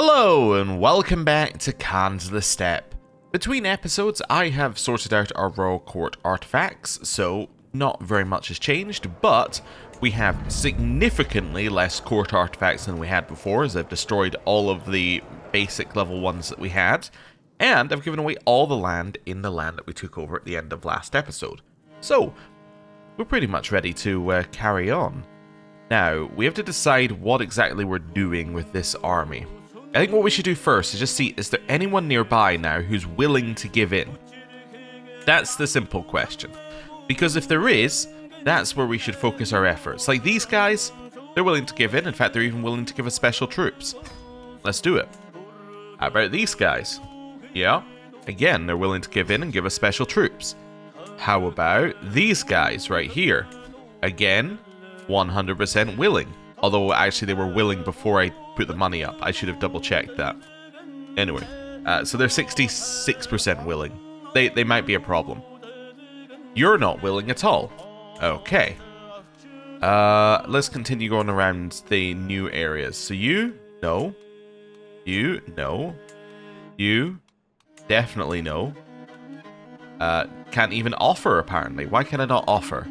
Hello and welcome back to the Steppe. Between episodes I have sorted out our royal court artifacts, so not very much has changed, but we have significantly less court artifacts than we had before, as I've destroyed all of the basic level ones that we had, and I've given away all the land in the land that we took over at the end of last episode. So, we're pretty much ready to carry on. Now, we have to decide what exactly we're doing with this army. I think what we should do first is just see, is there anyone nearby now who's willing to give in? That's the simple question. Because if there is, that's where we should focus our efforts. Like these guys, they're willing to give in. In fact, they're even willing to give us special troops. Let's do it. How about these guys? Yeah, again, they're willing to give in and give us special troops. How about these guys right here? Again, 100% willing. Although, actually, they were willing before I put the money up. I should have double-checked that. Anyway, so they're 66% willing. They might be a problem. You're not willing at all. Okay. Let's continue going around the new areas. So you, no. You, no. You, definitely no. Can't even offer, apparently. Why can I not offer?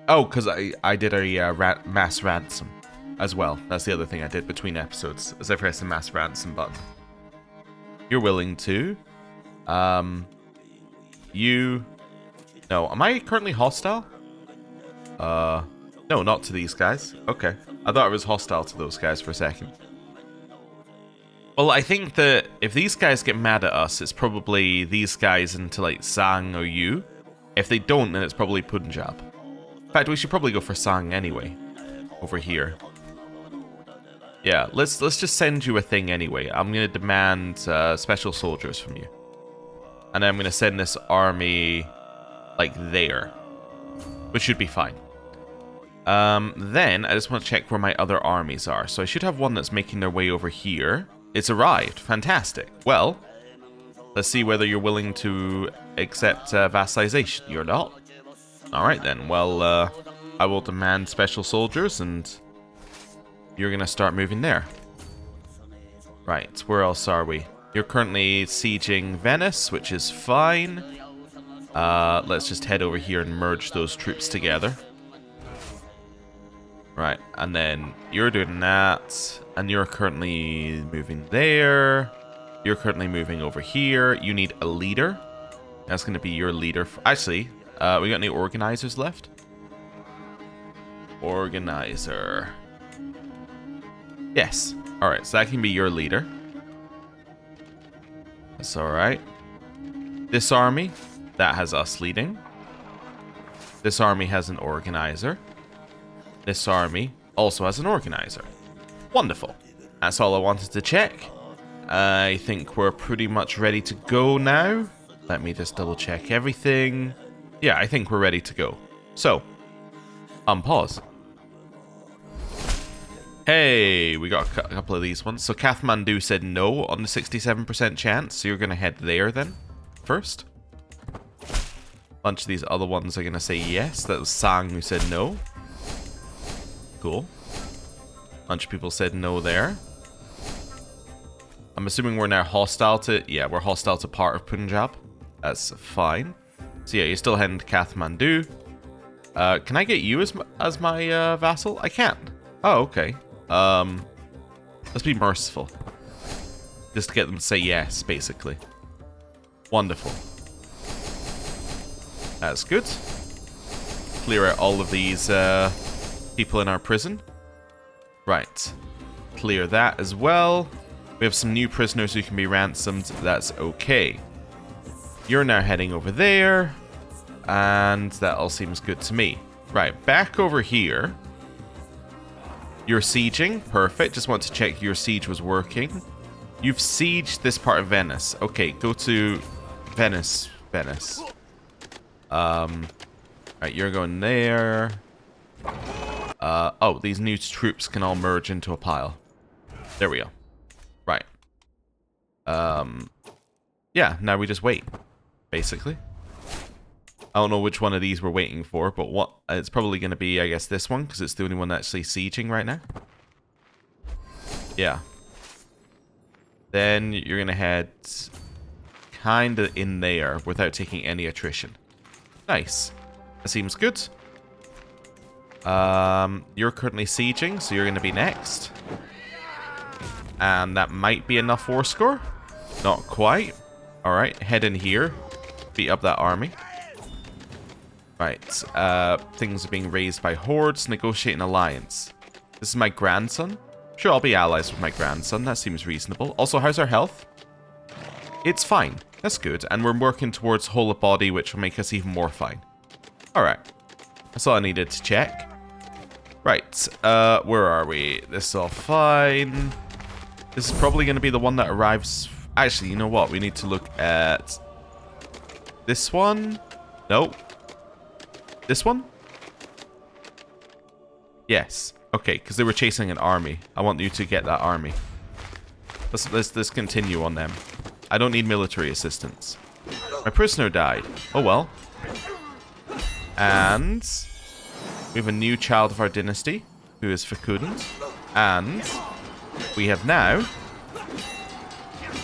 Oh, because I did a mass ransom as well. That's the other thing I did between episodes, as I pressed the mass ransom button. You're willing to. You. No. Am I currently hostile? No, not to these guys. Okay. I thought I was hostile to those guys for a second. Well, I think that if these guys get mad at us, it's probably these guys into like Sang or you. If they don't, then it's probably Punjab. In fact, we should probably go for Sang anyway. Over here. Yeah, let's just send you a thing anyway. I'm going to demand special soldiers from you. And I'm going to send this army like there. Which should be fine. Then, I just want to check where my other armies are. So I should have one that's making their way over here. It's arrived. Fantastic. Well, let's see whether you're willing to accept vassalization. You're not? Alright then. Well, I will demand special soldiers and you're going to start moving there. Right. Where else are we? You're currently sieging Venice, which is fine. Let's just head over here and merge those troops together. Right, and then you're doing that, and you're currently moving there. You're currently moving over here. You need a leader. That's going to be your leader. Actually, we got any organizers left? Organizer. Yes. Alright, so that can be your leader. That's alright. This army, that has us leading. This army has an organizer. This army also has an organizer. Wonderful. That's all I wanted to check. I think we're pretty much ready to go now. Let me just double check everything. Yeah, I think we're ready to go. So, unpause. Hey, we got a couple of these ones. So Kathmandu said no on the 67% chance. So you're going to head there then first. A bunch of these other ones are going to say yes. That was Sang who said no. Cool. Bunch of people said no there. I'm assuming we're now hostile to... Yeah, we're hostile to part of Punjab. That's fine. So yeah, you're still heading to Kathmandu. Can I get you as my vassal? I can. Oh, okay. Let's be merciful. Just to get them to say yes, basically. Wonderful. That's good. Clear out all of these people in our prison. Right. Clear that as well. We have some new prisoners who can be ransomed. That's okay. You're now heading over there. And that all seems good to me. Right, back over here. You're sieging. Perfect. Just want to check your siege was working. You've sieged this part of Venice. Okay, go to Venice. Venice. Right, you're going there. Oh, these new troops can all merge into a pile. There we go. Right. Yeah, now we just wait, basically. I don't know which one of these we're waiting for, but what it's probably going to be, I guess, this one, because it's the only one actually sieging right now. Yeah. Then you're going to head kind of in there without taking any attrition. Nice. That seems good. You're currently sieging, so you're going to be next. And that might be enough war score. Not quite. Alright, head in here. Beat up that army. Right. Things are being raised by hordes. Negotiate an alliance. This is my grandson. Sure, I'll be allies with my grandson. That seems reasonable. Also, how's our health? It's fine. That's good. And we're working towards whole of body, which will make us even more fine. Alright. That's all I needed to check. Right. Where are we? This is all fine. This is probably going to be the one that arrives... Actually, you know what? We need to look at... this one? No. This one? Yes. Okay, because they were chasing an army. I want you to get that army. Let's continue on them. I don't need military assistance. My prisoner died. Oh well. And we have a new child of our dynasty who is fecund. And we have now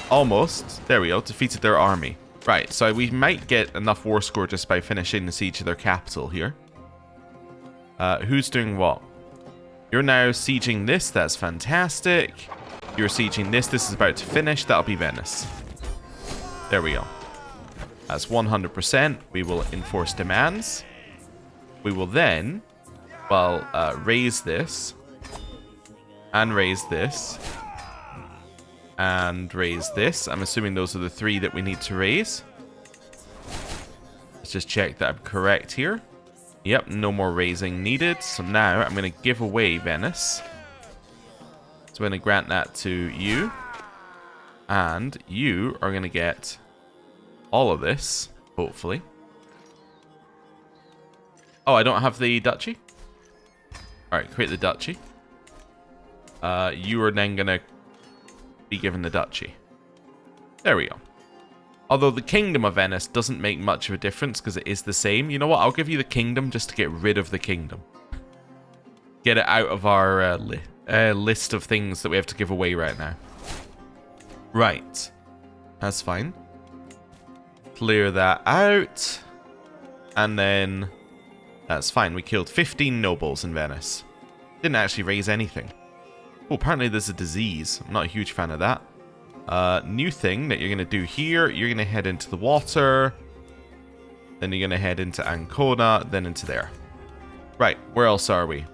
almost, there we go, defeated their army. Right, so we might get enough war score just by finishing the siege of their capital here. Who's doing what? You're now sieging this. That's fantastic. You're sieging this. This is about to finish. That'll be Venice. There we go. That's 100%. We will enforce demands. We will then, well, raise this. And raise this. And raise this. I'm assuming those are the 3 that we need to raise. Let's just check that I'm correct here. Yep, no more raising needed. So now I'm going to give away Venice. So I'm going to grant that to you. And you are going to get all of this, hopefully. Oh, I don't have the duchy? Alright, create the duchy. You are then going to be given the duchy. There we go. Although the Kingdom of Venice doesn't make much of a difference because it is the same. You know what? I'll give you the kingdom just to get rid of the kingdom. Get it out of our list of things that we have to give away right now. Right. That's fine. Clear that out. And then... that's fine. We killed 15 nobles in Venice. Didn't actually raise anything. Oh, apparently there's a disease. I'm not a huge fan of that. New thing that you're going to do here. You're going to head into the water. Then you're going to head into Ancona. Then into there. Right. Where else are we?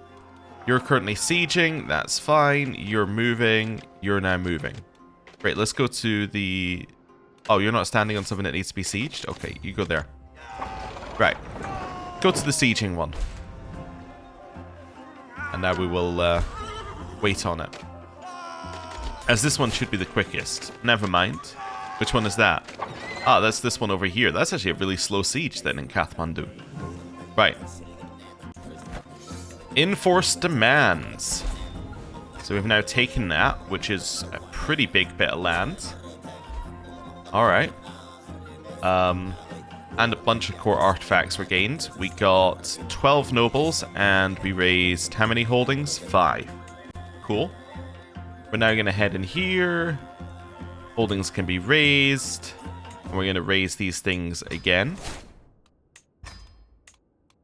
You're currently sieging. That's fine. You're moving. You're now moving. Great. Let's go to the... oh, you're not standing on something that needs to be sieged? Okay. You go there. Right. Go to the sieging one. And now we will wait on it. As this one should be the quickest. Never mind. Which one is that? Ah, that's this one over here. That's actually a really slow siege then in Kathmandu. Right. Enforce demands. So we've now taken that, which is a pretty big bit of land. Alright. And a bunch of core artifacts were gained. We got 12 nobles, and we raised how many holdings? 5. Cool. We're now going to head in here. Holdings can be raised. And we're going to raise these things again.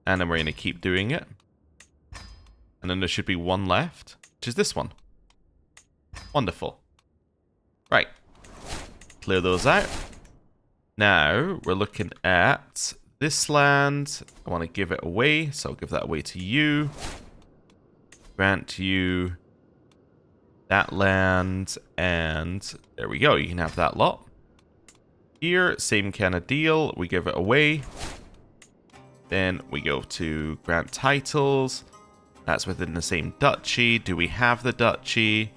And then we're going to keep doing it. And then there should be one left, which is this one. Wonderful. Right. Clear those out. Now, we're looking at this land. I want to give it away, so I'll give that away to you. Grant you that land, and there we go. You can have that lot. Here, same kind of deal. We give it away. Then we go to grant titles. That's within the same duchy. Do we have the duchy?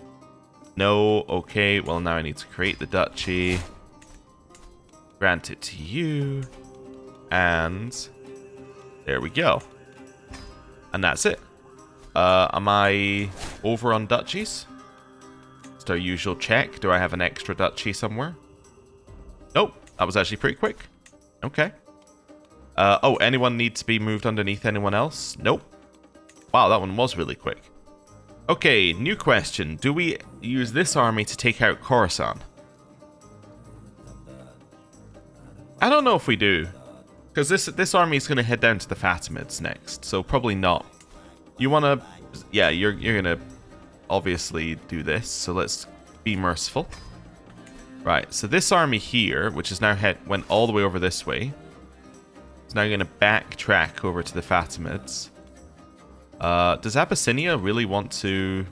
No. Okay, well now I need to create the duchy. Grant it to you. And there we go. And that's it. Am I over on duchies? Just our usual check. Do I have an extra duchy somewhere? Nope. That was actually pretty quick. Okay. Oh, anyone need to be moved underneath anyone else? Nope. Wow, that one was really quick. Okay, new question. Do we use this army to take out Khorasan? I don't know if we do. Because this army is going to head down to the Fatimids next. So probably not. You want to... Yeah, you're going to obviously do this. So let's be merciful. Right, so this army here, which is now went all the way over this way. Is now going to backtrack over to the Fatimids. Does Abyssinia really want to...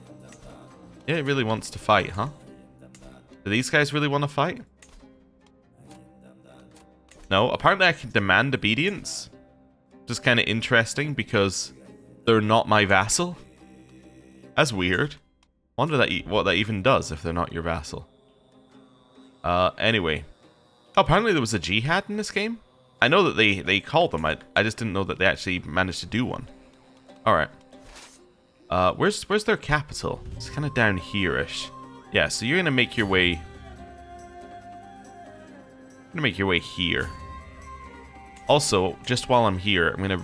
Yeah, it really wants to fight, huh? Do these guys really want to fight? No, apparently I can demand obedience. Just kind of interesting because they're not my vassal. That's weird. Wonder what that even does if they're not your vassal. Anyway. Oh, apparently there was a jihad in this game. I know that they called them. I just didn't know that they actually managed to do one. Alright. Where's their capital? It's kind of down here-ish. Yeah, so you're going to make your way... here. Also, just while I'm here, I'm going to...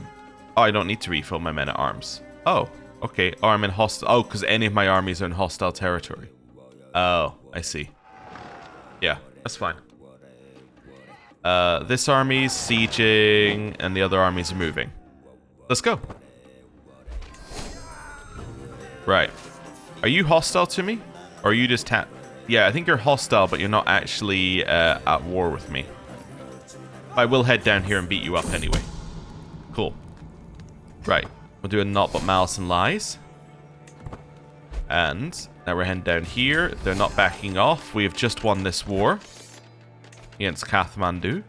Oh, I don't need to refill my men-at-arms. Oh, okay. Oh, I'm in hostile... Oh, because any of my armies are in hostile territory. Oh, I see. Yeah, that's fine. This army's sieging, and the other armies are moving. Let's go. Right. Are you hostile to me? Or are you just Yeah, I think you're hostile, but you're not actually at war with me. I will head down here and beat you up anyway. Cool. Right. We'll do a Naught But Malice and Lies. And now we're heading down here. They're not backing off. We have just won this war against Kathmandu.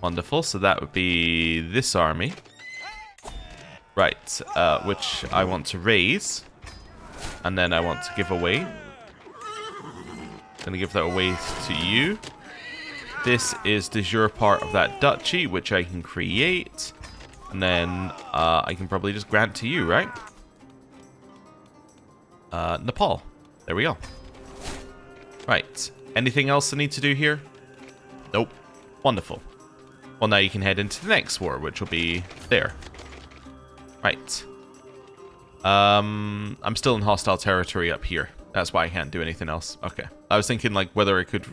Wonderful. So that would be this army. Right. Which I want to raise. And then I want to give away. Going to give that away to you. This is the jure part of that duchy, which I can create. And then I can probably just grant to you, right? Nepal. There we go. Right. Anything else I need to do here? Nope. Wonderful. Well, now you can head into the next war, which will be there. Right. I'm still in hostile territory up here. That's why I can't do anything else. Okay. I was thinking, like, whether I could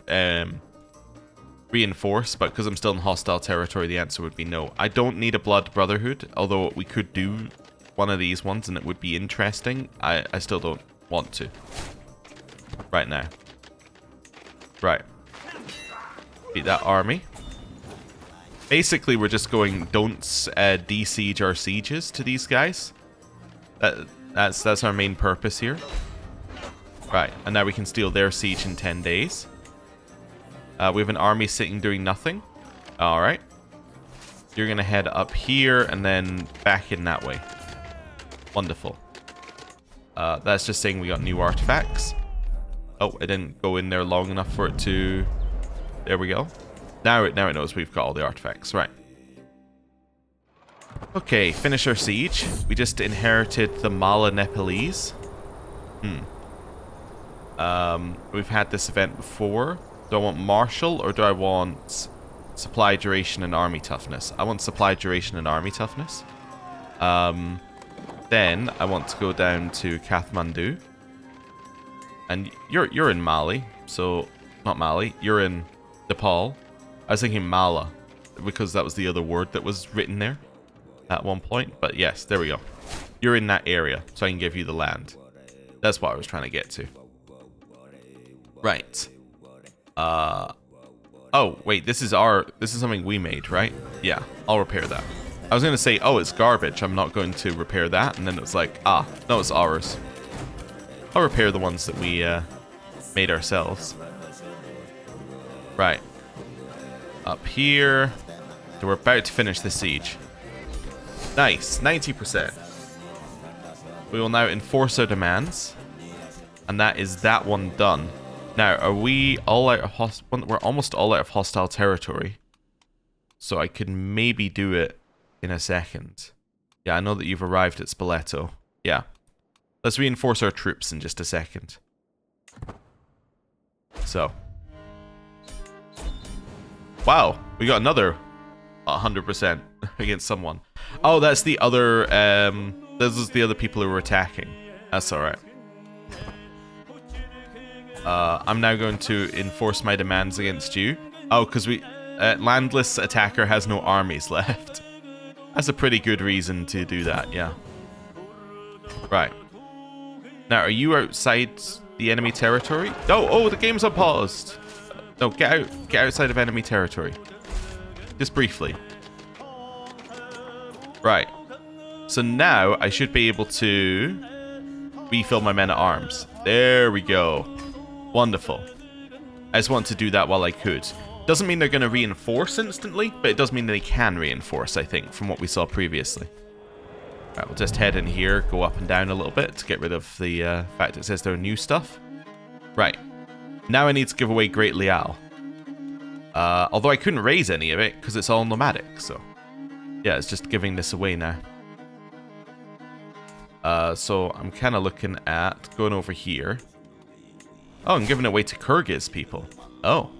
reinforce, but because I'm still in hostile territory, the answer would be no. I don't need a blood brotherhood, although we could do one of these ones and it would be interesting. I still don't want to. Right now. Right. Beat that army. Basically, we're just going, don't de-siege our sieges to these guys. That's our main purpose here. Right, and now we can steal their siege in 10 days. We have an army sitting doing nothing. Alright. You're going to head up here and then back in that way. Wonderful. That's just saying we got new artifacts. Oh, it didn't go in there long enough for it to... There we go. Now it knows we've got all the artifacts. Right. Okay, finish our siege. We just inherited the Mala Nepalese. We've had this event before. Do I want martial or do I want supply duration and army toughness? I want supply duration and army toughness. Then I want to go down to Kathmandu. And you're in Mali, so not Mali. You're in Nepal. I was thinking Mala because that was the other word that was written there at one point. But yes, there we go. You're in that area, so I can give you the land. That's what I was trying to get to. Right. Oh, wait, this is something we made, right? Yeah, I'll repair that. I was going to say, oh, it's garbage. I'm not going to repair that. And then it was like, ah, no, it's ours. I'll repair the ones that we made ourselves. Right. Up here. So we're about to finish the siege. Nice, 90%. We will now enforce our demands. And that is that one done. Now, are we all out of we're almost all out of hostile territory. So I could maybe do it in a second. Yeah, I know that you've arrived at Spoleto. Yeah. Let's reinforce our troops in just a second. So. Wow, we got another 100% against someone. Oh, that's the other, those are the other people who were attacking. That's alright. I'm now going to enforce my demands against you. Oh, because landless attacker has no armies left. That's a pretty good reason to do that, yeah. Right. Now, are you outside the enemy territory? Oh, the game's unpaused. No, get out. Get outside of enemy territory. Just briefly. Right. So now I should be able to refill my men at arms. There we go. Wonderful. I just want to do that while I could. Doesn't mean they're going to reinforce instantly, but it does mean they can reinforce, I think, from what we saw previously. Right, we'll just head in here, go up and down a little bit to get rid of the fact it says there are new stuff. Right. Now I need to give away Great Leal. Although I couldn't raise any of it because it's all nomadic, so... yeah, it's just giving this away now. So I'm kind of looking at going over here. Oh, I'm giving it away to Kyrgyz people. Oh,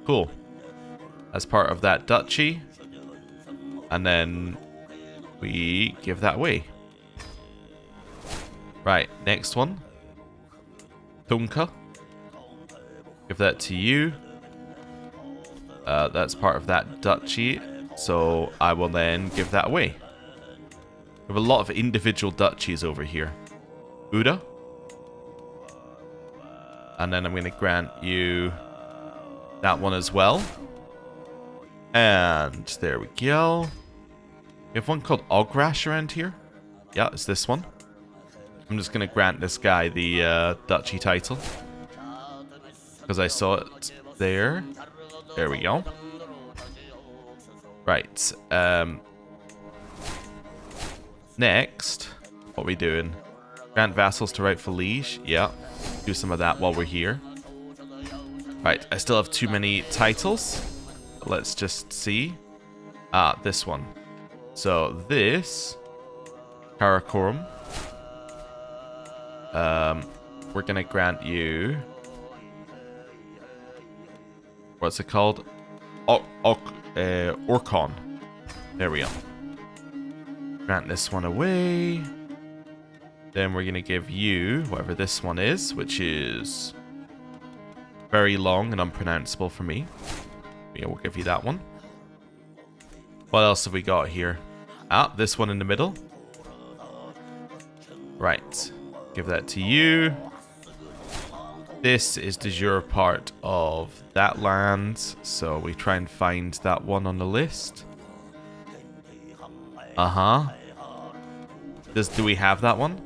cool. As part of that duchy. And then we give that away. Right, next one. Tunka. Give that to you. That's part of that duchy. So I will then give that away. We have a lot of individual duchies over here. Uda. And then I'm going to grant you that one as well. And there we go. We have one called Ogrash around here. Yeah, it's this one. I'm just going to grant this guy the duchy title. Because I saw it there. There we go. Right. Next, what are we doing? Grant vassals to rightful liege. Yeah. Do some of that while we're here. Right. I still have too many titles. Let's just see. Ah, this one. So this Karakorum. We're gonna grant you. What's it called? Orkon. There we go. Grant this one away. Then we're going to give you whatever this one is, which is very long and unpronounceable for me. Yeah, we'll give you that one. What else have we got here? Ah, this one in the middle. Right. Give that to you. This is de jure part of that land, so we try and find that one on the list. Uh-huh. Do we have that one?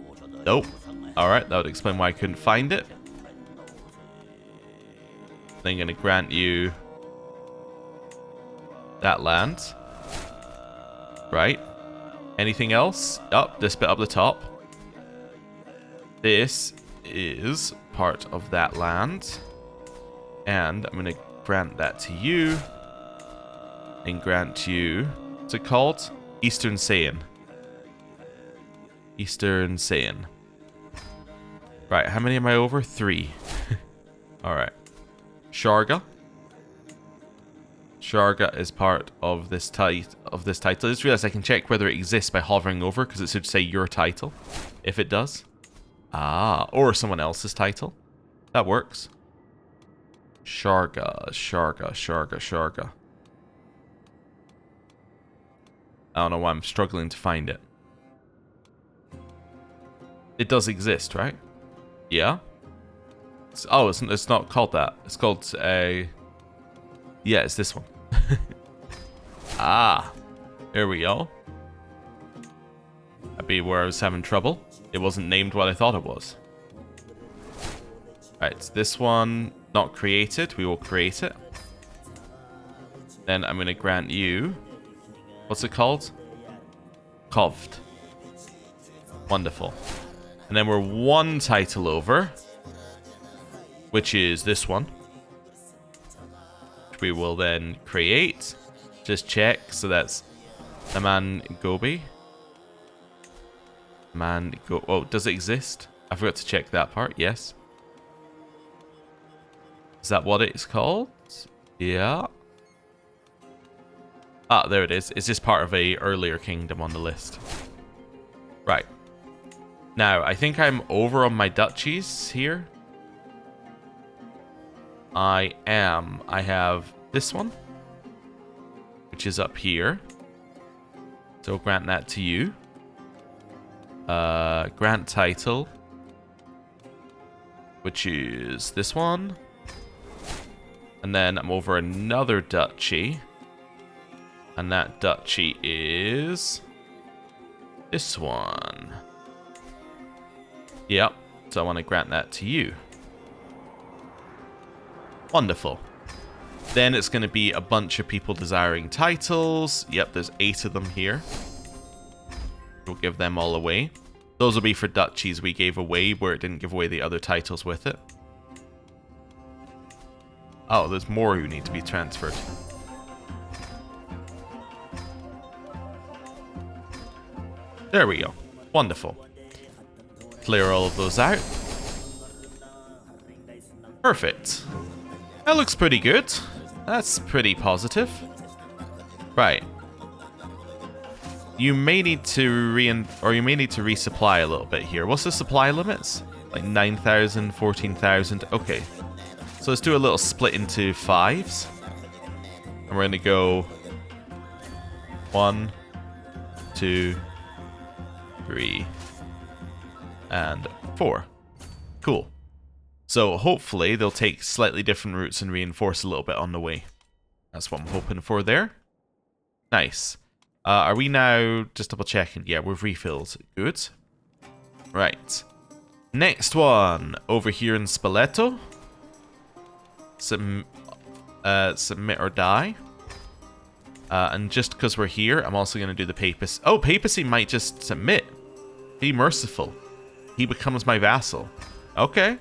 Nope. Alright, that would explain why I couldn't find it. Then I'm going to grant you that land. Right. Anything else? Oh, this bit up the top. This is part of that land. And I'm going to grant that to you. And grant you... what's it called? Eastern Saiyan. Eastern Saiyan. Right, how many am I over? 3. Alright. Sharga. Sharga is part of this title. I just realized I can check whether it exists by hovering over, because it should say your title. If it does. Ah, or someone else's title. That works. Sharga. I don't know why I'm struggling to find it. It does exist, right? Yeah? It's not called that. It's called a... yeah, it's this one. Ah. There we go. That'd be where I was having trouble. It wasn't named what I thought it was. Right, this one, not created. We will create it. Then I'm going to grant you... what's it called? Kovd. Wonderful. And then we're one title over, which is this one. Which we will then create. Just check. So that's Naman Gobi. Oh, does it exist? I forgot to check that part. Yes. Is that what it's called? Yeah. Ah, there it is. It's just part of a earlier kingdom on the list. Right. Now, I think I'm over on my duchies here. I am. I have this one. which is up here. So we'll grant that to you. Grant title, which is this one. And then I'm over another duchy. And that duchy is this one. Yep. So I want to grant that to you. Wonderful. Then it's going to be a bunch of people desiring titles. Yep, there's 8 of them here. We'll give them all away. Those will be for duchies we gave away where it didn't give away the other titles with it. Oh, there's more who need to be transferred. There we go. Wonderful. Clear all of those out. Perfect. That looks pretty good. That's pretty positive. Right. You may need to resupply a little bit here. What's the supply limits? Like 9,000, 14,000. Okay. So let's do a little split into 5s. And we're going to go 1, 2, 3, and 4. Cool. So hopefully they'll take slightly different routes and reinforce a little bit on the way. That's what I'm hoping for there. Nice. Are we now just double checking? Yeah, we've refilled. Good. Right. Next one over here in Spoleto. Submit or die. And just because we're here, I'm also going to do the Papacy. Oh, Papacy might just submit. Be merciful. He becomes my vassal. Okay.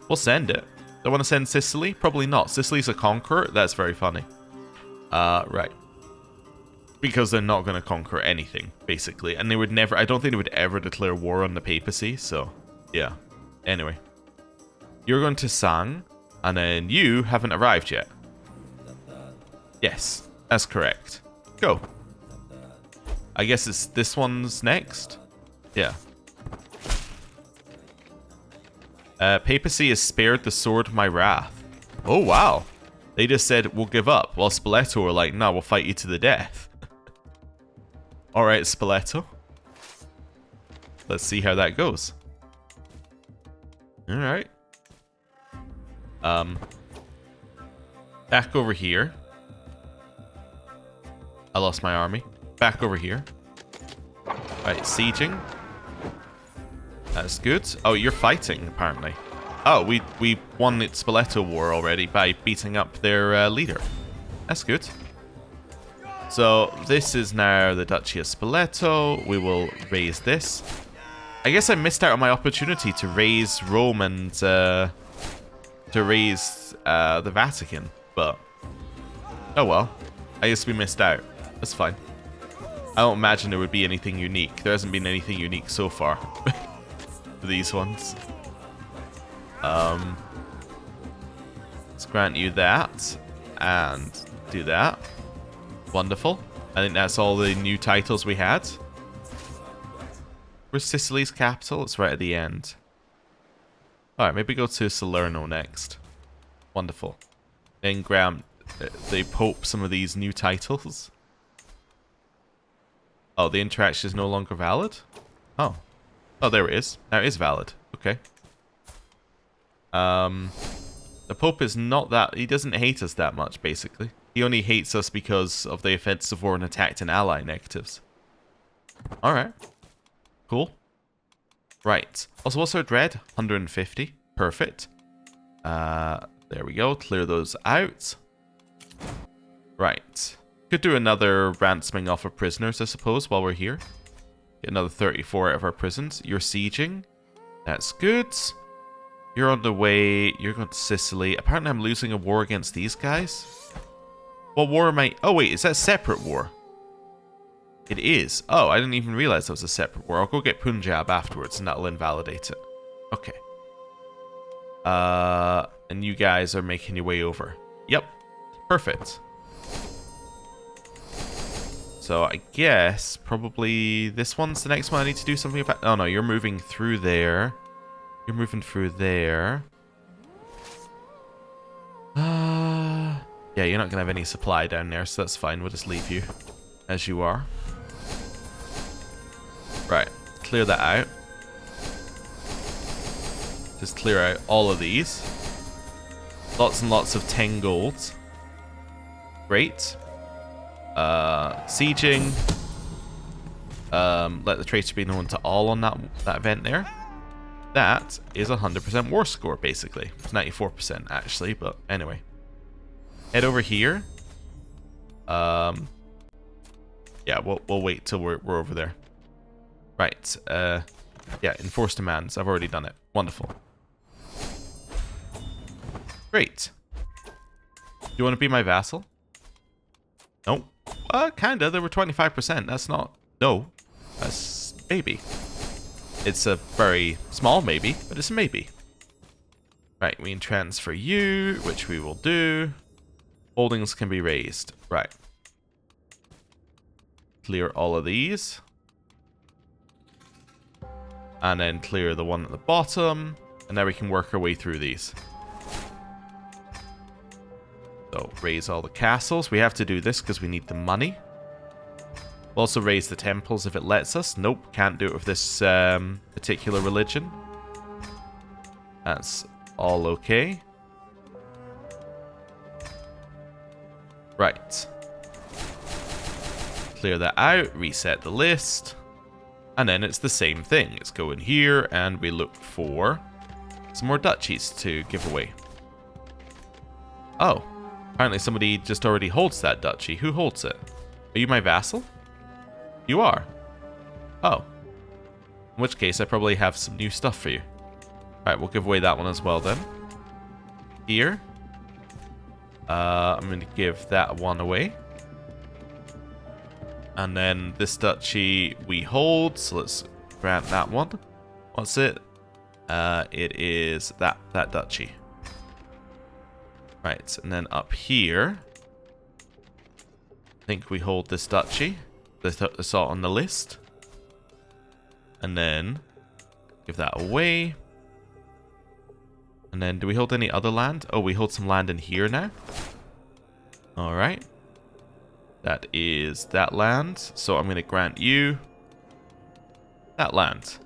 We'll send it. Do I want to send Sicily? Probably not. Sicily's a conqueror? That's very funny. Right. Because they're not going to conquer anything, basically. And they would never... I don't think they would ever declare war on the Papacy, so... Yeah. Anyway. You're going to Sang, and then you haven't arrived yet. Yes. That's correct. Go. I guess it's this one's next? Yeah. Papacy has spared the sword of my wrath. Oh, wow. They just said, we'll give up. While Spoleto were like, no, we'll fight you to the death. Alright, Spoleto. Let's see how that goes. Alright. Back over here. I lost my army. Back over here. Right, sieging. That's good. Oh, you're fighting, apparently. Oh, we won the Spoleto War already by beating up their leader. That's good. So, this is now the Duchy of Spoleto. We will raise this. I guess I missed out on my opportunity to raise Rome and to raise the Vatican, but oh well. I guess we missed out. That's fine. I don't imagine there would be anything unique. There hasn't been anything unique so far. For these ones. Let's grant you that. And do that. Wonderful. I think that's all the new titles we had. Where's Sicily's capital? It's right at the end. Alright, maybe go to Salerno next. Wonderful. Then grant the Pope some of these new titles. Oh, the interaction is no longer valid? Oh. Oh, there it is. Now it is valid. Okay. The Pope is not that... He doesn't hate us that much, basically. He only hates us because of the offensive war and attacked and ally negatives. Alright. Cool. Right. Also, what's our dread? 150. Perfect. There we go. Clear those out. Right. Could do another ransoming off of prisoners, I suppose, while we're here. Get another 34 out of our prisons. You're sieging. That's good. You're on the way. You're going to Sicily. Apparently I'm losing a war against these guys. What war am I... Oh, wait. Is that a separate war? It is. Oh, I didn't even realize that was a separate war. I'll go get Punjab afterwards, and that'll invalidate it. Okay. And you guys are making your way over. Yep. Perfect. So I guess probably this one's the next one I need to do something about. Oh no, you're moving through there. You're moving through there. Yeah, you're not going to have any supply down there, so that's fine. We'll just leave you as you are. Right, clear that out. Just clear out all of these. Lots and lots of 10 gold. Great. Sieging. Let the traitor be known to all on that event there. That is 100% war score, basically. It's 94% actually, but anyway. Head over here. Yeah, we'll wait till we're over there. Right. Yeah, enforce demands. I've already done it. Wonderful. Great. Do you want to be my vassal? Nope. Kinda. They were 25%. That's not... No. That's maybe. It's a very small maybe, but it's a maybe. Right, we can transfer you, which we will do. Holdings can be raised. Right. Clear all of these. And then clear the one at the bottom. And now we can work our way through these. So, raise all the castles. We have to do this because we need the money. We'll also raise the temples if it lets us. Nope, can't do it with this particular religion. That's all okay. Right. Clear that out, reset the list. And then it's the same thing. Let's go in here and we look for some more duchies to give away. Oh. Apparently somebody just already holds that duchy. Who holds it? Are you my vassal? You are. Oh. In which case, I probably have some new stuff for you. Alright, we'll give away that one as well then. Here. I'm going to give that one away. And then this duchy we hold, so let's grant that one. What's it? It is that duchy. Right, and then up here, I think we hold this duchy. That's all on the list. And then give that away. And then do we hold any other land? Oh, we hold some land in here now. Alright. That is that land. So I'm going to grant you that land.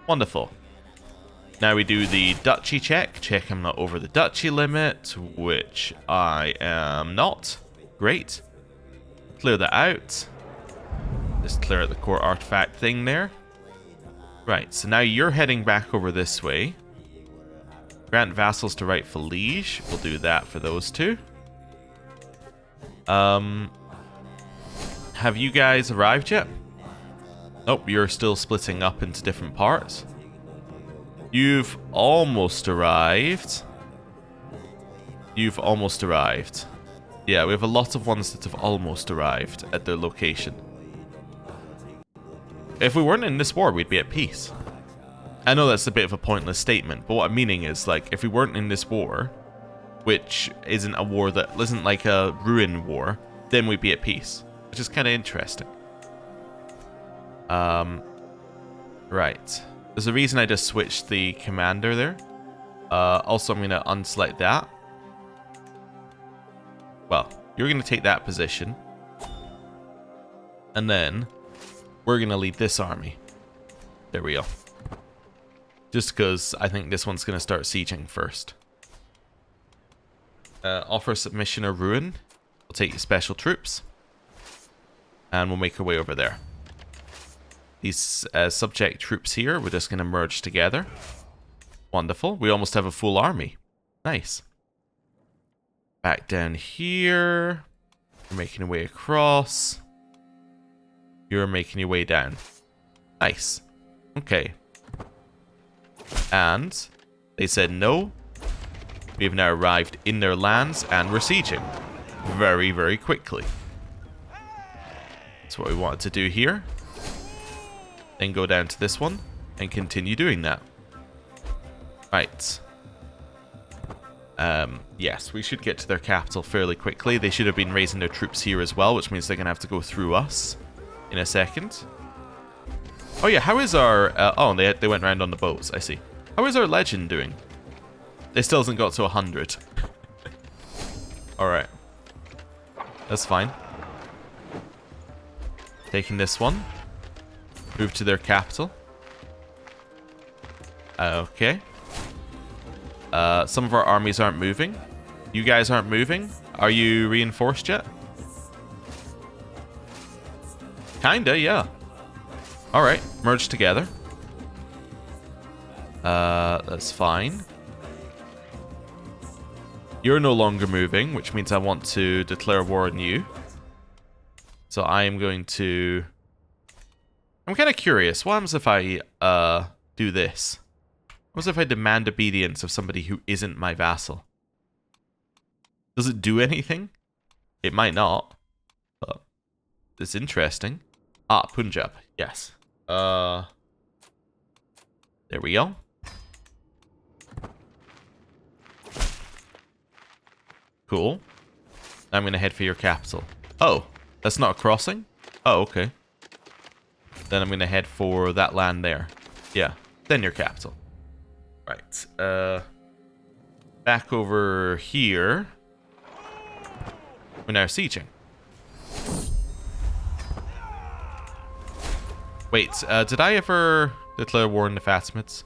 Wonderful. Now we do the duchy check. Check I'm not over the duchy limit, which I am not. Great. Clear that out. Just clear out the core artifact thing there. Right, so now you're heading back over this way. Grant vassals to rightful liege. We'll do that for those two. Have you guys arrived yet? Nope, you're still splitting up into different parts. You've almost arrived. You've almost arrived. Yeah, we have a lot of ones that have almost arrived at their location. If we weren't in this war, we'd be at peace. I know that's a bit of a pointless statement, but what I'm meaning is, like, if we weren't in this war, which isn't a war that isn't like a ruin war, then we'd be at peace, which is kind of interesting. Right. There's a reason I just switched the commander there. Also, I'm going to unselect that. Well, you're going to take that position. And then we're going to lead this army. There we go. Just because I think this one's going to start sieging first. Offer submission or ruin. We'll take your special troops. And we'll make our way over there. These subject troops here, we're just going to merge together. Wonderful. We almost have a full army. Nice. Back down here. You're making your way across. You're making your way down. Nice. Okay. And they said no. We've now arrived in their lands and we're sieging. Very, very quickly. That's what we wanted to do here. Then go down to this one and continue doing that. Right. Yes, we should get to their capital fairly quickly. They should have been raising their troops here as well, which means they're going to have to go through us in a second. Oh yeah, how is our... oh, they went around on the boats, I see. How is our legend doing? It still hasn't got to 100. Alright. That's fine. Taking this one. Move to their capital. Okay. Some of our armies aren't moving. You guys aren't moving. Are you reinforced yet? Kinda, yeah. Alright, merge together. That's fine. You're no longer moving, which means I want to declare war on you. So I am going to... I'm kind of curious. What happens if I do this? What if I demand obedience of somebody who isn't my vassal? Does it do anything? It might not. But it's interesting. Ah, Punjab. Yes. There we go. Cool. I'm going to head for your capital. Oh, that's not a crossing? Oh, okay. Then I'm going to head for that land there. Yeah, then your capital. Right. Back over here. We're now sieging. Wait, did I ever declare war on the Fatimids?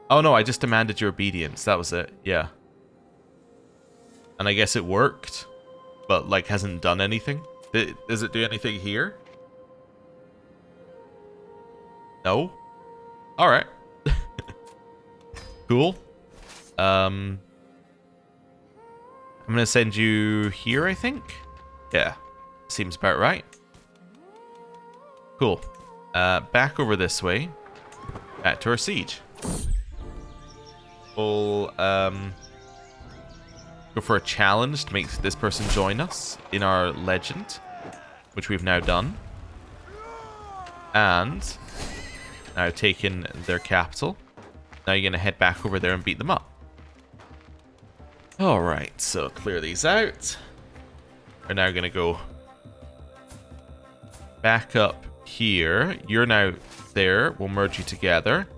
Oh no, I just demanded your obedience. That was it. Yeah. And I guess it worked, but like hasn't done anything. Does it do anything here? No? Alright. Cool. I'm gonna send you here, I think? Yeah. Seems about right. Cool. Back over this way. Back to our siege. We'll go for a challenge to make this person join us in our legend, which we've now done. And now taken their capital. Now you're going to head back over there and beat them up. Alright, so clear these out. We're now going to go back up here. You're now there. We'll merge you together.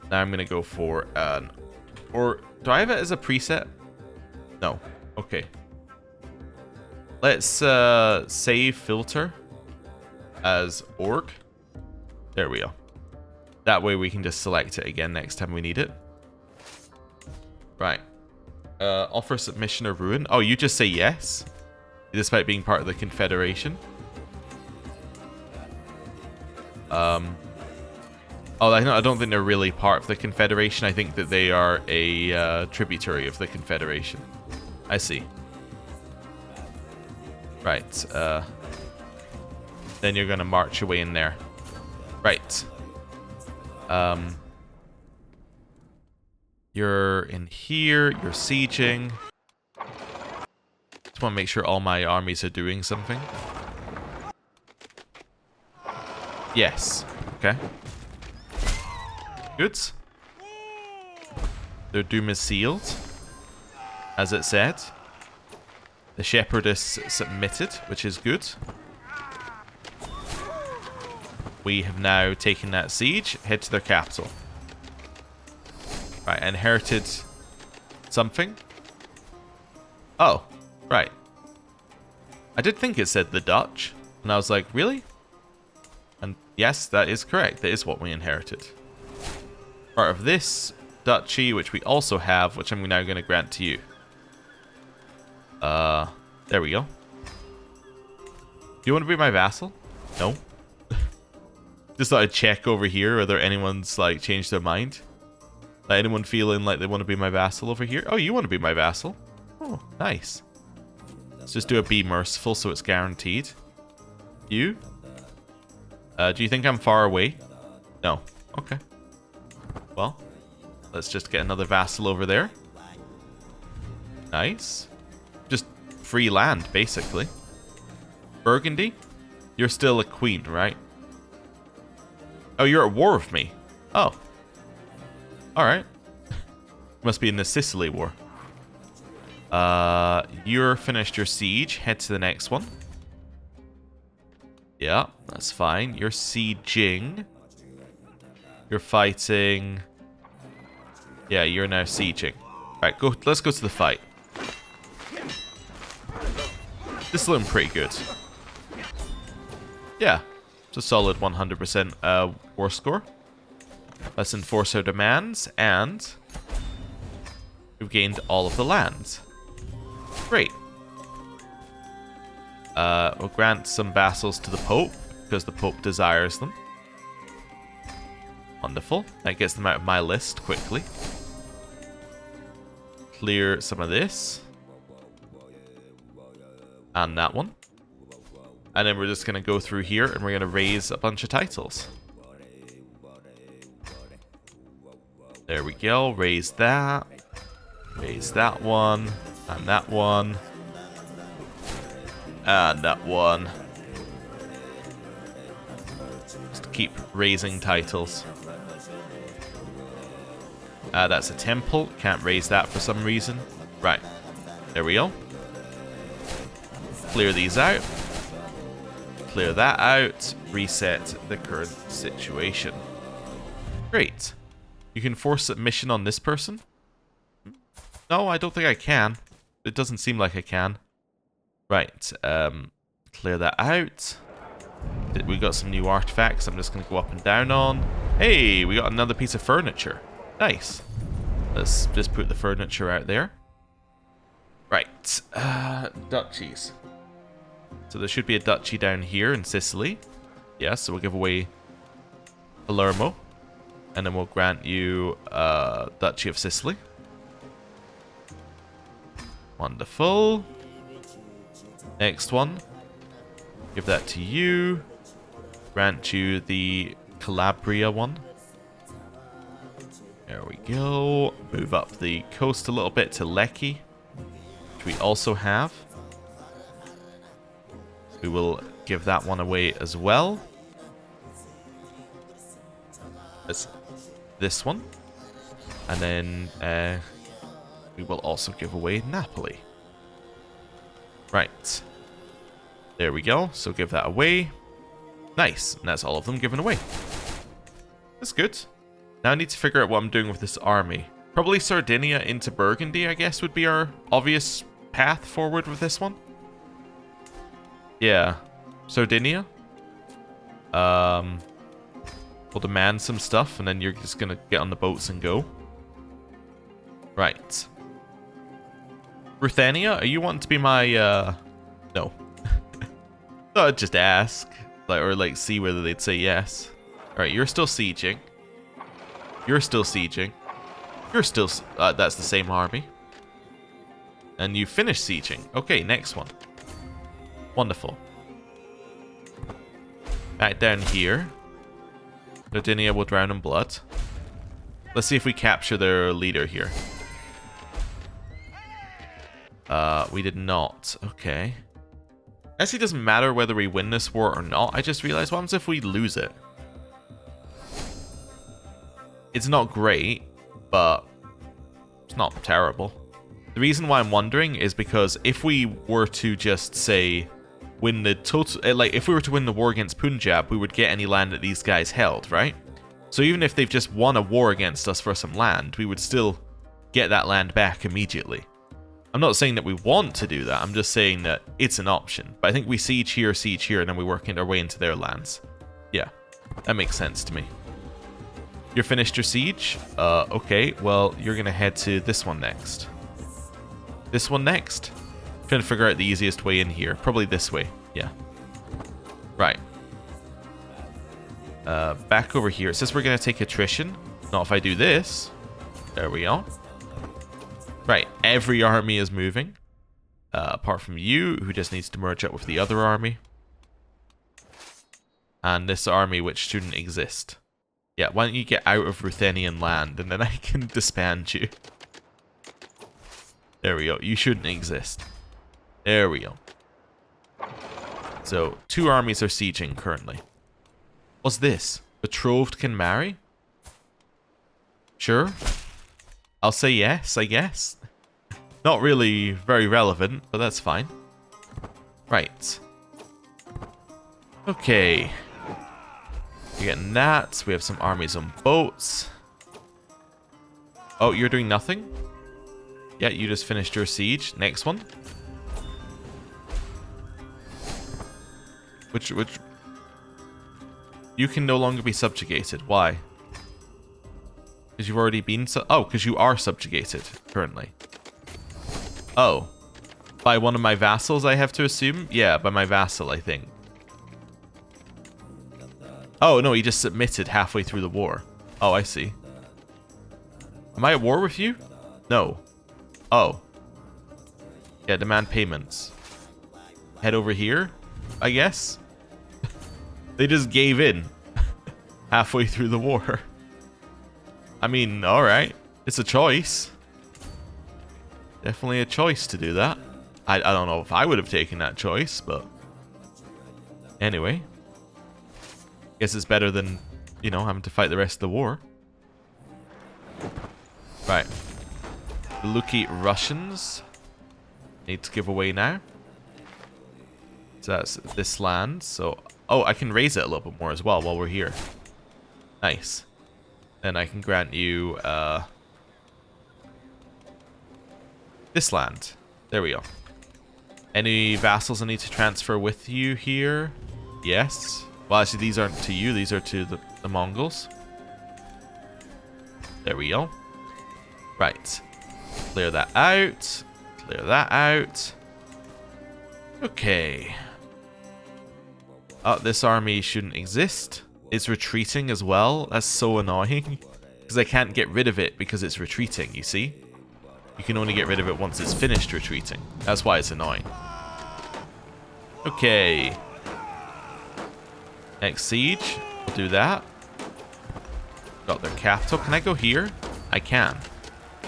Now I'm going to go for an... Or do I have it as a preset? No. Okay. Let's save filter as org. There we go. That way we can just select it again next time we need it. Right. Offer submission or ruin. Oh, you just say yes? Despite being part of the Confederation. Oh, I don't think they're really part of the Confederation. I think that they are a tributary of the Confederation. I see. Right. Then you're going to march away in there. Right. You're in here. You're sieging. Just want to make sure all my armies are doing something. Yes. Okay. Good. Their doom is sealed, as it said. The shepherdess submitted, which is good. We have now taken that siege. Head to their capital. Right, inherited something. Oh, right. I did think it said the Dutch, and I was like, really? And yes, that is correct. That is what we inherited. Part of this duchy, which we also have, which I'm now going to grant to you. There we go. Do you want to be my vassal? No. Just thought I'd check over here whether anyone's like changed their mind. Like anyone feeling like they want to be my vassal over here? Oh, you want to be my vassal? Oh, nice. Let's just do a be merciful so it's guaranteed. You? Do you think I'm far away? No. Okay. Well, let's just get another vassal over there. Nice. Just free land, basically. Burgundy? You're still a queen, right? Oh, you're at war with me. Oh. Alright. Must be in the Sicily War. You're finished your siege. Head to the next one. Yeah, that's fine. You're sieging. You're fighting Yeah, you're now sieging. Right, go. Let's go to the fight. This is looking pretty good. Yeah, it's a solid 100% war score. Let's enforce our demands, and we've gained all of the lands. Great. We'll grant some vassals to the Pope, because the Pope desires them. Wonderful. That gets them out of my list quickly. Clear some of this. And that one. And then we're just going to go through here and we're going to raise a bunch of titles. There we go. Raise that. Raise that one. And that one. And that one. Just keep raising titles. That's a temple. Can't raise that for some reason. Right. There we go. Clear these out. Clear that out. Reset the current situation. Great. You can force submission on this person? No, I don't think I can. It doesn't seem like I can. Right. Clear that out. We got some new artifacts I'm just going to go up and down on. Hey, we got another piece of furniture. Nice. Let's just put the furniture out there. Right. Duchies. So there should be a duchy down here in Sicily. Yeah, so we'll give away Palermo. And then we'll grant you Duchy of Sicily. Wonderful. Next one. Give that to you. Grant you the Calabria one. There we go. Move up the coast a little bit to Lecce, which we also have. We will give that one away as well. As this one. And then we will also give away Napoli. Right. There we go. So give that away. Nice. And that's all of them given away. That's good. Now I need to figure out what I'm doing with this army. Probably Sardinia into Burgundy, I guess, would be our obvious path forward with this one. Yeah. Sardinia. We'll demand some stuff, and then you're just going to get on the boats and go. Right. Ruthenia, are you wanting to be my, No. Thought I'd just ask. Or see whether they'd say yes. Alright, you're still sieging. You're still sieging. You're still... that's the same army. And you finished sieging. Okay, next one. Wonderful. Back down here. Sardinia will drown in blood. Let's see if we capture their leader here. We did not. Okay. Actually, it doesn't matter whether we win this war or not. I just realized, what happens if we lose it? It's not great, but it's not terrible. The reason why I'm wondering is because if we were to just say win the total, if we were to win the war against Punjab, we would get any land that these guys held, right? So even if they've just won a war against us for some land, we would still get that land back immediately. I'm not saying that we want to do that. I'm just saying that it's an option. But I think we siege here, and then we work our way into their lands. Yeah, that makes sense to me. You're finished your siege? Okay, well, you're going to head to this one next. This one next? Trying to figure out the easiest way in here. Probably this way. Yeah. Right. Back over here. It says we're going to take attrition. Not if I do this. There we go. Right. Every army is moving. Apart from you, who just needs to merge up with the other army. And this army, which shouldn't exist. Yeah, why don't you get out of Ruthenian land, and then I can disband you. There we go. You shouldn't exist. There we go. So, 2 armies are sieging currently. What's this? Betrothed can marry? Sure. I'll say yes, I guess. Not really very relevant, but that's fine. Right. Okay. We're getting that. We have some armies on boats. Oh, you're doing nothing? Yeah, you just finished your siege. Next one. Which... You can no longer be subjugated. Why? Because you've already been... Oh, because you are subjugated currently. Oh. By one of my vassals, I have to assume? Yeah, by my vassal, I think. Oh, no, he just submitted halfway through the war. Oh, I see. Am I at war with you? No. Oh. Yeah, demand payments. Head over here, I guess? They just gave in halfway through the war. I mean, alright. It's a choice. Definitely a choice to do that. I don't know if I would have taken that choice, but... Anyway. Guess it's better than, you know, having to fight the rest of the war. Right. The Luki Russians need to give away now. So that's this land. So, oh, I can raise it a little bit more as well while we're here. Nice. Then I can grant you this land. There we go. Any vassals I need to transfer with you here? Yes. Well, actually, these aren't to you. These are to the Mongols. There we go. Right. Clear that out. Clear that out. Okay. Oh, this army shouldn't exist. It's retreating as well. That's so annoying. Because I can't get rid of it because it's retreating, you see? You can only get rid of it once it's finished retreating. That's why it's annoying. Okay. Next siege. We'll do that. Got their capital. Can I go here? I can.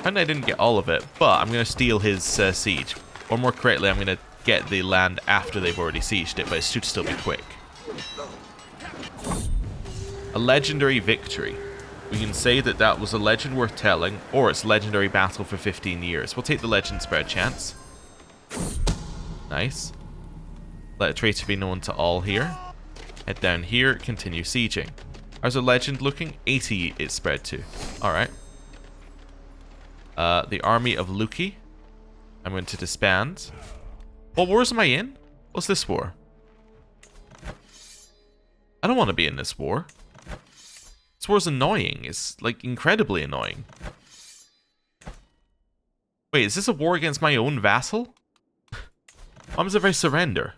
And I didn't get all of it, but I'm going to steal his siege. Or more correctly, I'm going to get the land after they've already sieged it, but it should still be quick. A legendary victory. We can say that that was a legend worth telling, or it's legendary battle for 15 years. We'll take the legend spread chance. Nice. Let a traitor be known to all here. Head down here, continue sieging. How's a legend looking? 80 it's spread to. Alright. The army of Luki. I'm going to disband. What wars am I in? What's this war? I don't want to be in this war. This war's annoying. It's, like, incredibly annoying. Wait, is this a war against my own vassal? Why was if I surrender?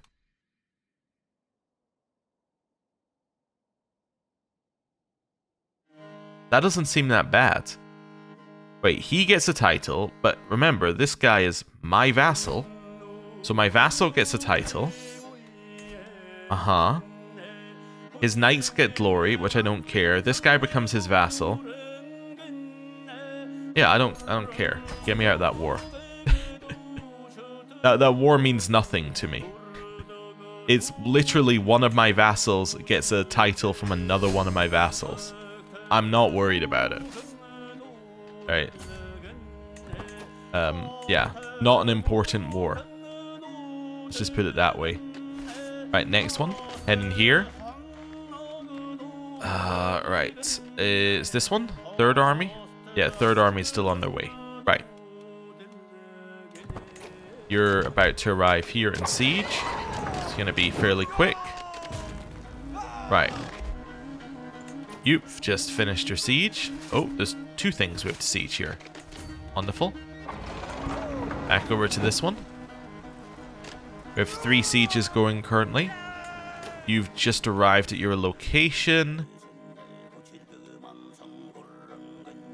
That doesn't seem that bad. Wait, he gets a title, but remember, this guy is my vassal. So my vassal gets a title. Uh-huh. His knights get glory, which I don't care. This guy becomes his vassal. Yeah, I don't care. Get me out of that war. that war means nothing to me. It's literally one of my vassals gets a title from another one of my vassals. I'm not worried about it. Alright. Yeah. Not an important war. Let's just put it that way. Right, next one. Head in here. Right. Is this one? Third army? Yeah, third army is still on their way. Right. You're about to arrive here in siege. It's going to be fairly quick. Right. You've just finished your siege. Oh, there's two things we have to siege here. Wonderful. Back over to this one. We have 3 sieges going currently. You've just arrived at your location.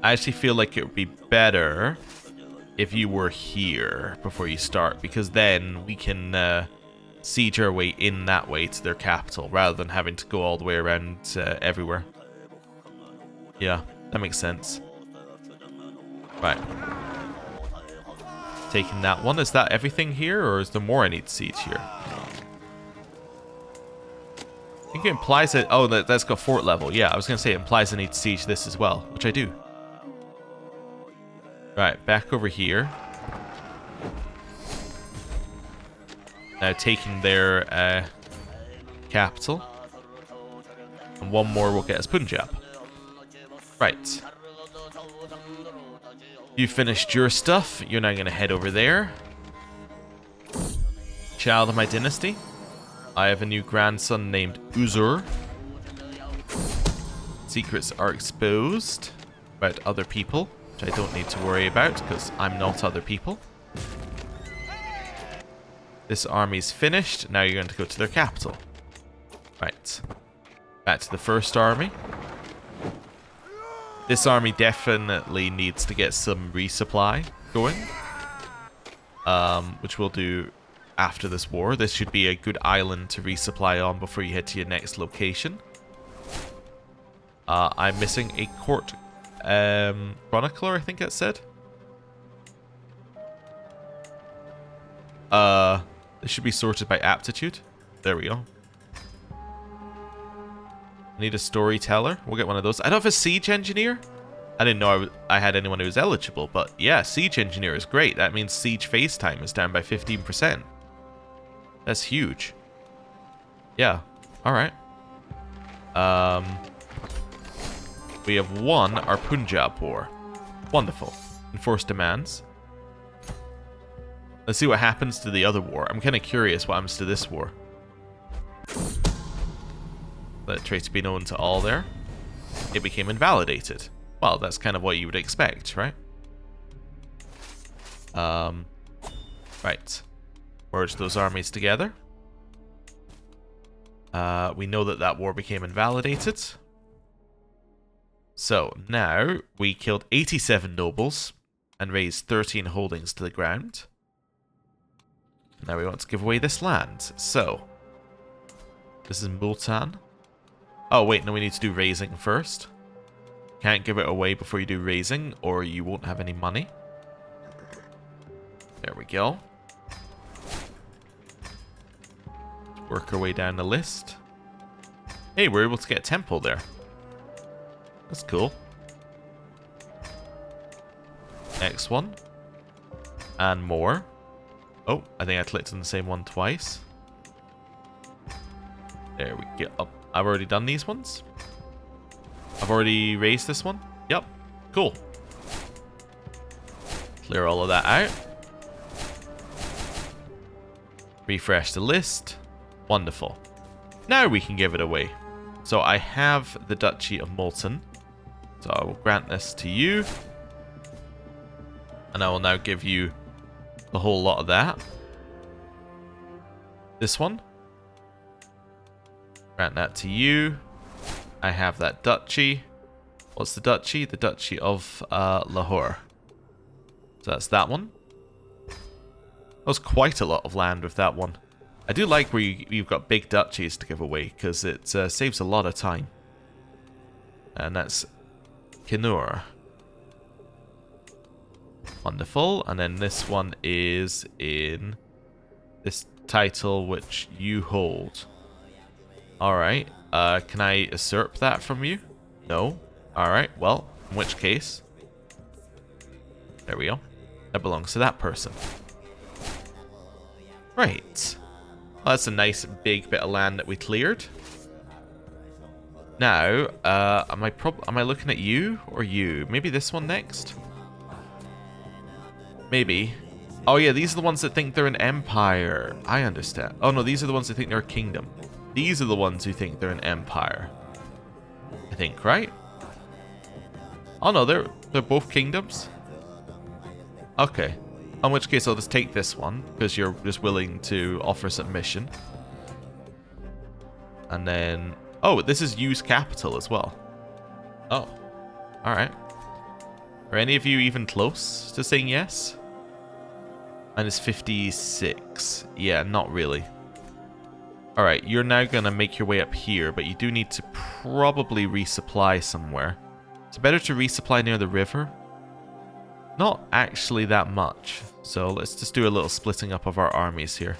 I actually feel like it would be better if you were here before you start, because then we can siege our way in that way to their capital, rather than having to go all the way around everywhere. Yeah, that makes sense. Right. Taking that one. Is that everything here, or is there more I need to siege here? I think it implies that... Oh, that's got fort level. Yeah, I was going to say it implies I need to siege this as well, which I do. Right, back over here. Now taking their capital. And one more will get us Punjab. Right. You finished your stuff. You're now going to head over there. Child of my dynasty. I have a new grandson named Uzur. Secrets are exposed about other people, which I don't need to worry about because I'm not other people. This army's finished. Now you're going to go to their capital. Right. Back to the first army. This army definitely needs to get some resupply going. Which we'll do after this war. This should be a good island to resupply on before you head to your next location. I'm missing a court chronicler, I think it said. This should be sorted by aptitude. There we go. I need a storyteller. We'll get one of those. I don't have a siege engineer. I didn't know I had anyone who was eligible, but yeah, siege engineer is great. That means siege phase time is down by 15%. That's huge. Yeah. All right. We have won our Punjab war. Wonderful. Enforced demands. Let's see what happens to the other war. I'm kind of curious what happens to this war. Let traits be known to all there. It became invalidated. Well, that's kind of what you would expect, right? Right. Merge those armies together. We know that that war became invalidated. So, now we killed 87 nobles and razed 13 holdings to the ground. Now we want to give away this land. So, this is Multan. Oh, wait, no, we need to do raising first. Can't give it away before you do raising, or you won't have any money. There we go. Work our way down the list. Hey, we're able to get a temple there. That's cool. Next one. And more. Oh, I think I clicked on the same one twice. There we go. Oh, I've already done these ones. I've already raised this one. Yep. Cool. Clear all of that out. Refresh the list. Wonderful. Now we can give it away. So I have the Duchy of Molten. So I will grant this to you. And I will now give you a whole lot of that. This one. Grant that to you. I have that duchy. What's the duchy? The Duchy of Lahore. So that's that one. That was quite a lot of land with that one. I do like where you've got big duchies to give away, because it saves a lot of time. And that's Kinur. Wonderful. And then this one is in this title which you hold. Alright. Can I usurp that from you? No. Alright, well, in which case... There we go. That belongs to that person. Right. Well, that's a nice big bit of land that we cleared. Now, am I looking at you or you? Maybe this one next? Maybe. Oh yeah, these are the ones that think they're an empire. I understand. Oh no, these are the ones that think they're a kingdom. These are the ones who think they're an empire. I think, right? Oh no, they're both kingdoms. Okay. In which case I'll just take this one, because you're just willing to offer submission. And then... Oh, this is use capital as well. Oh. Alright. Are any of you even close to saying yes? And it's 56. Yeah, not really. Alright, you're now going to make your way up here, but you do need to probably resupply somewhere. It's better to resupply near the river. Not actually that much. So let's just do a little splitting up of our armies here.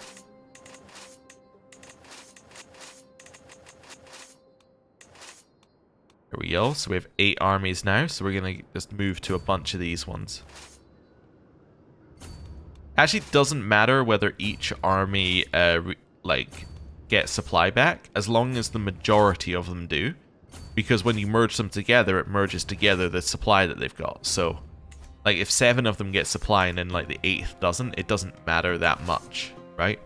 There we go. So we have 8 armies now. So we're going to just move to a bunch of these ones. Actually, it doesn't matter whether each army get supply back, as long as the majority of them do. Because when you merge them together, it merges together the supply that they've got. So Like, if 7 of them get supply and then, like, the 8th doesn't, it doesn't matter that much, right?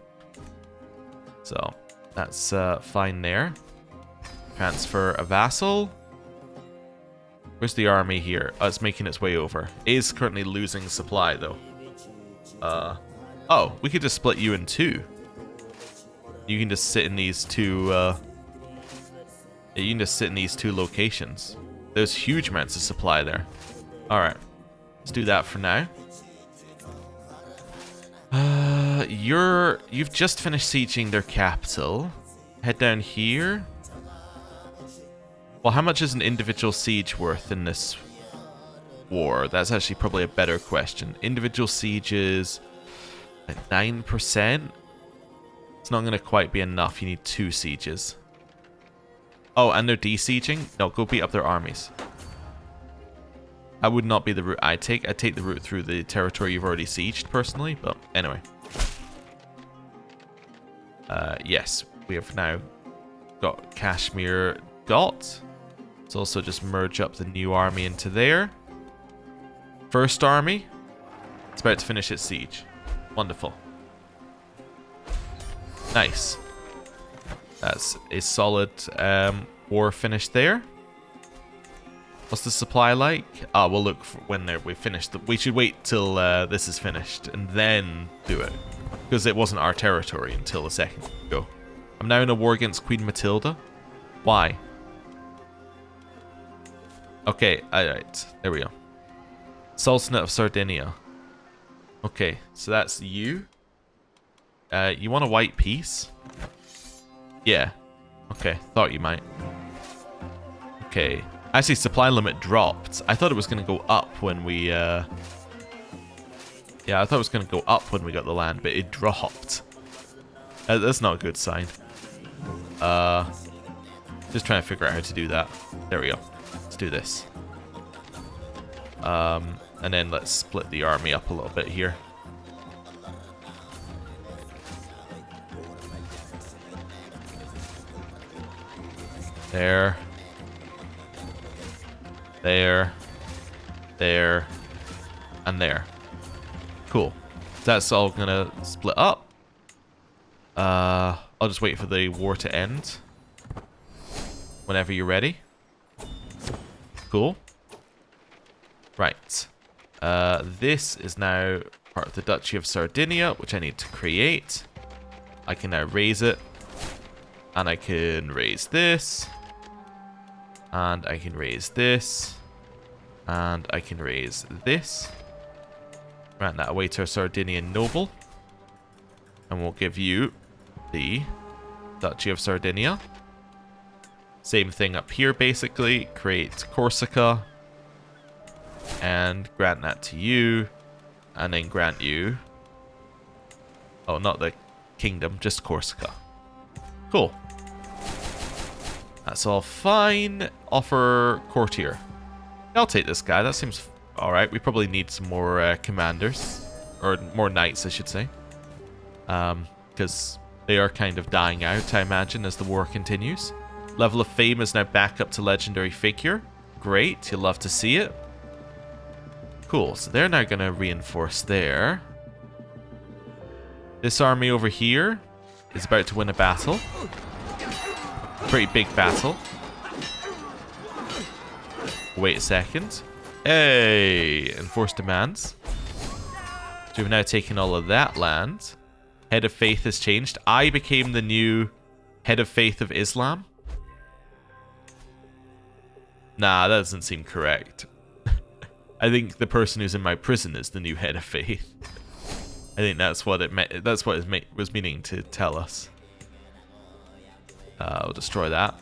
So, that's fine there. Transfer a vassal. Where's the army here? Oh, it's making its way over. It is currently losing supply, though. Oh, we could just split you in 2. You can just sit in these 2, you can just sit in these 2 locations. There's huge amounts of supply there. Alright. Let's do that for now. You've just finished sieging their capital. Head down here. Well, how much is an individual siege worth in this war? That's actually probably a better question. Individual sieges at 9%. It's not going to quite be enough. You need 2 sieges. Oh, and they're de-sieging? No, go beat up their armies. That would not be the route I take. I take the route through the territory you've already sieged, personally. But anyway. Yes, we have now got Kashmir got. Let's also just merge up the new army into there. First army. It's about to finish its siege. Wonderful. Nice. That's a solid war finish there. What's the supply like? Ah, we'll look for when we finish. We should wait till this is finished and then do it. Because it wasn't our territory until a second ago. I'm now in a war against Queen Matilda. Why? Okay, alright. There we go. Sultanate of Sardinia. Okay, so that's you. You want a white peace? Yeah. Okay, thought you might. Okay. Actually, supply limit dropped. I thought it was going to go up when we, yeah, I thought it was going to go up when we got the land, but it dropped. That's not a good sign. Just trying to figure out how to do that. There we go. Let's do this. And then let's split the army up a little bit here. There. There. There. And there. Cool. That's all gonna split up. I'll just wait for the war to end. Whenever you're ready. Cool. Right. This is now part of the Duchy of Sardinia, which I need to create. I can now raise it. And I can raise this. And I can raise this. And I can raise this. Grant that away to a Sardinian noble. And we'll give you the Duchy of Sardinia. Same thing up here, basically. Create Corsica. And grant that to you. And then grant you... Oh, not the kingdom, just Corsica. Cool. That's all fine. Offer courtier. I'll take this guy. That seems alright. We probably need some more commanders. Or more knights, I should say. Because they are kind of dying out, I imagine, as the war continues. Level of fame is now back up to legendary figure. Great. You'll love to see it. Cool. So they're now going to reinforce there. This army over here is about to win a battle. Pretty big battle. Wait a second. Hey! Enforced demands. So we've now taken all of that land. Head of Faith has changed. I became the new Head of Faith of Islam. Nah, that doesn't seem correct. I think the person who's in my prison is the new Head of Faith. I think that's what it meant. That's what it was meaning to tell us. We'll destroy that.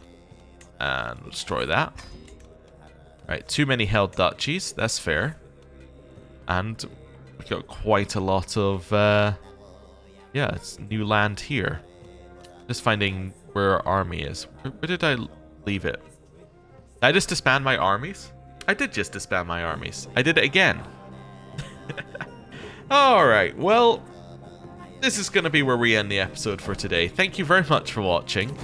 And we'll destroy that. Right, too many held duchies. That's fair. And we've got quite a lot of... yeah, it's new land here. Just finding where our army is. Where did I leave it? Did I just disband my armies? I did just disband my armies. I did it again. Alright, well... This is going to be where we end the episode for today. Thank you very much for watching.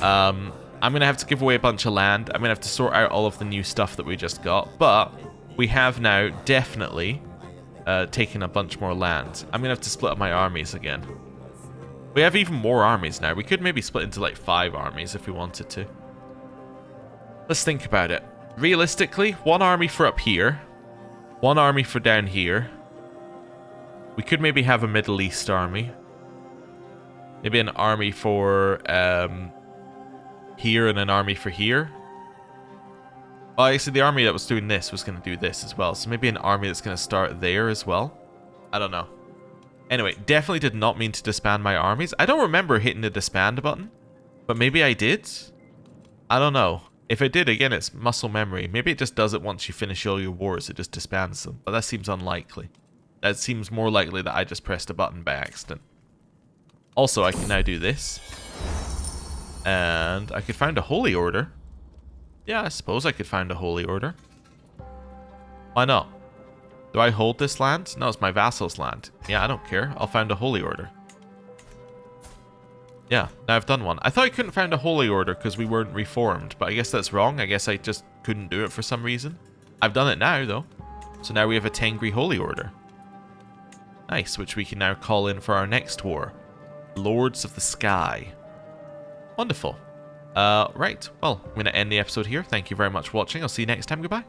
I'm going to have to give away a bunch of land. I'm going to have to sort out all of the new stuff that we just got. But we have now definitely taken a bunch more land. I'm going to have to split up my armies again. We have even more armies now. We could maybe split into like 5 armies if we wanted to. Let's think about it. Realistically, 1 army for up here. 1 army for down here. We could maybe have a Middle East army. Maybe an army for here and an army for here. Well, actually, the army that was doing this was going to do this as well. So maybe an army that's going to start there as well. I don't know. Anyway, definitely did not mean to disband my armies. I don't remember hitting the disband button. But maybe I did? I don't know. If I did, again, it's muscle memory. Maybe it just does it once you finish all your wars. It just disbands them. But that seems unlikely. That seems more likely that I just pressed a button by accident. Also, I can now do this. And I could found a holy order. Yeah, I suppose I could found a holy order. Why not? Do I hold this land? No, it's my vassal's land. Yeah, I don't care. I'll found a holy order. Yeah, now I've done one. I thought I couldn't found a holy order because we weren't reformed, but I guess that's wrong. I guess I just couldn't do it for some reason. I've done it now, though. So now we have a Tengri holy order. Nice, which we can now call in for our next war. Lords of the Sky. Wonderful. Right. Well, I'm going to end the episode here. Thank you very much for watching. I'll see you next time. Goodbye.